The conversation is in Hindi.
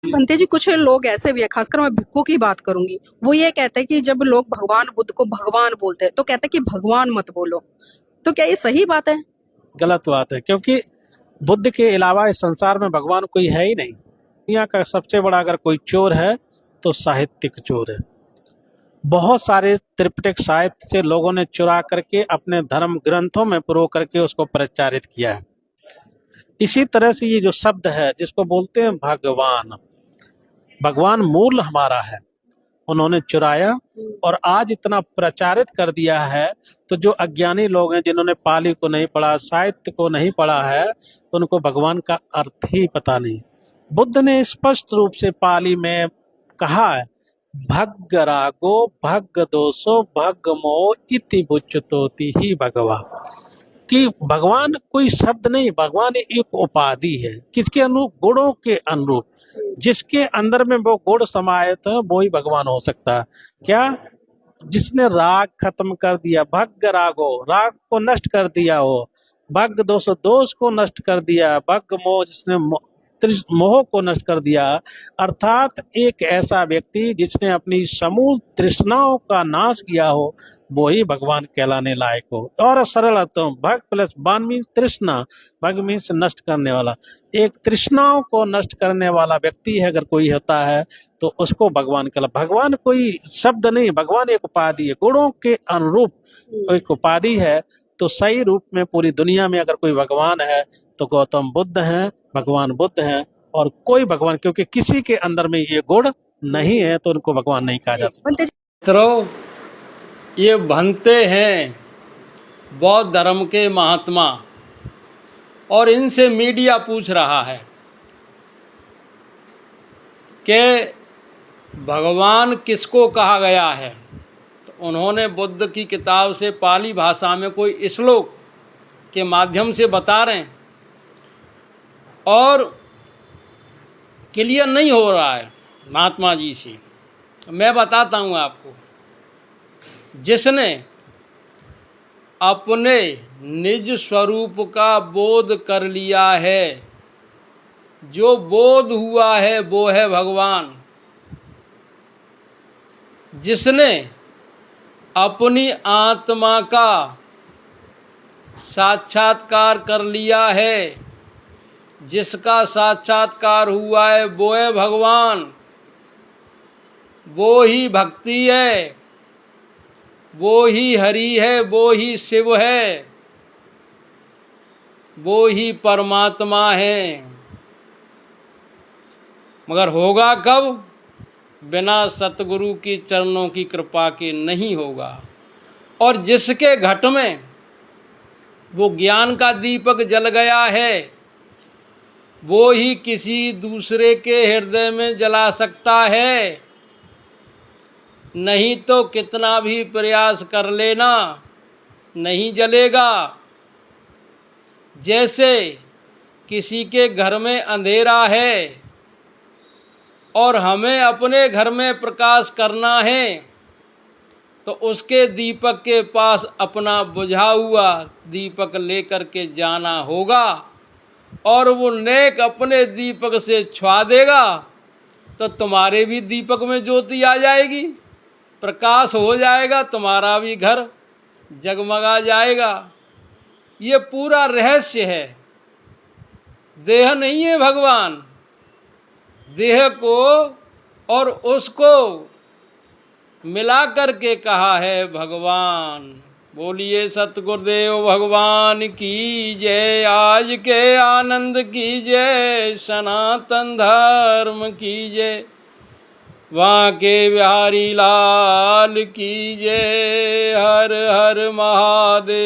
बनते जी, कुछ लोग ऐसे भी है, खासकर मैं भिक्खू की बात करूंगी। वो ये कहते हैं कि जब लोग भगवान बुद्ध को भगवान बोलते हैं तो कहते हैं कि भगवान मत बोलो। तो क्या ये सही बात है? गलत बात है, क्योंकि बुद्ध के अलावा इस संसार में भगवान कोई है ही नहीं। दुनिया का सबसे बड़ा अगर कोई चोर है तो साहित्यिक चोर है। बहुत सारे त्रिपिटक साहित्य से लोगों ने चुरा करके अपने धर्म ग्रंथों में प्रो करके उसको प्रचारित किया है। इसी तरह से ये जो शब्द है जिसको बोलते हैं भगवान, भगवान मूल हमारा है, उन्होंने चुराया और आज इतना प्रचारित कर दिया है। तो जो अज्ञानी लोग हैं, जिन्होंने पाली को नहीं पढ़ा, साहित्य को नहीं पढ़ा है, उनको भगवान का अर्थ ही पता नहीं। बुद्ध ने स्पष्ट रूप से पाली में कहा है, भग्ग रागो भग्ग दोषो भग्ग मोह इति बुच्यतोति ही भगवा, कि भगवान कोई शब्द नहीं, भगवान एक उपाधि है। किसके अनुरूप? गुणों के अनुरूप। जिसके अंदर में वो गुण समाहित है वो ही भगवान हो सकता है। क्या? जिसने राग खत्म कर दिया, भग्ग रागो, राग को नष्ट कर दिया हो, भग्ग दोष, दोष को नष्ट कर दिया, भग्ग मोह, जिसने मोह को नष्ट कर दिया। अर्थात एक ऐसा व्यक्ति जिसने अपनी समूल तृष्णाओं का नाश किया हो, वो ही भगवान कहलाने लायक हो। और सरल अर्थ में भग प्लस बान मीन्स तृष्णा, भग मीन्स नष्ट करने वाला। एक तृष्णाओं को नष्ट करने वाला व्यक्ति है अगर कोई होता है तो उसको भगवान कहला। भगवान कोई शब्द नहीं, भगवान एक उपाधि है, गुणों के अनुरूप एक उपाधि है। तो सही रूप में पूरी दुनिया में अगर कोई भगवान है तो गौतम बुद्ध हैं, भगवान बुद्ध हैं, और कोई भगवान, क्योंकि किसी के अंदर में ये गुण नहीं है तो उनको भगवान नहीं कहा जा सकता। मित्रों, ये बनते हैं बौद्ध धर्म के महात्मा और इनसे मीडिया पूछ रहा है कि भगवान किसको कहा गया है। तो उन्होंने बुद्ध की किताब से पाली भाषा में कोई श्लोक के माध्यम से बता रहे हैं और क्लियर नहीं हो रहा है महात्मा जी से। मैं बताता हूँ आपको। जिसने अपने निज स्वरूप का बोध कर लिया है, जो बोध हुआ है वो है भगवान। जिसने अपनी आत्मा का साक्षात्कार कर लिया है, जिसका साक्षात्कार हुआ है वो है भगवान। वो ही भक्ति है, वो ही हरि है, वो ही शिव है, वो ही परमात्मा है। मगर होगा कब? बिना सतगुरु की चरणों की कृपा के नहीं होगा। और जिसके घट में वो ज्ञान का दीपक जल गया है, वो ही किसी दूसरे के हृदय में जला सकता है। नहीं तो कितना भी प्रयास कर लेना नहीं जलेगा। जैसे किसी के घर में अंधेरा है और हमें अपने घर में प्रकाश करना है, तो उसके दीपक के पास अपना बुझा हुआ दीपक लेकर के जाना होगा और वो नेक अपने दीपक से छुआ देगा तो तुम्हारे भी दीपक में ज्योति आ जाएगी, प्रकाश हो जाएगा, तुम्हारा भी घर जगमगा जाएगा। ये पूरा रहस्य है। देह नहीं है भगवान। देह को और उसको मिला करके कहा है भगवान। बोलिए सतगुरुदेव भगवान की जय। आज के आनंद की जय, सनातन धर्म की जय, वहाँ के बिहारी लाल की जय। हर हर महादेव।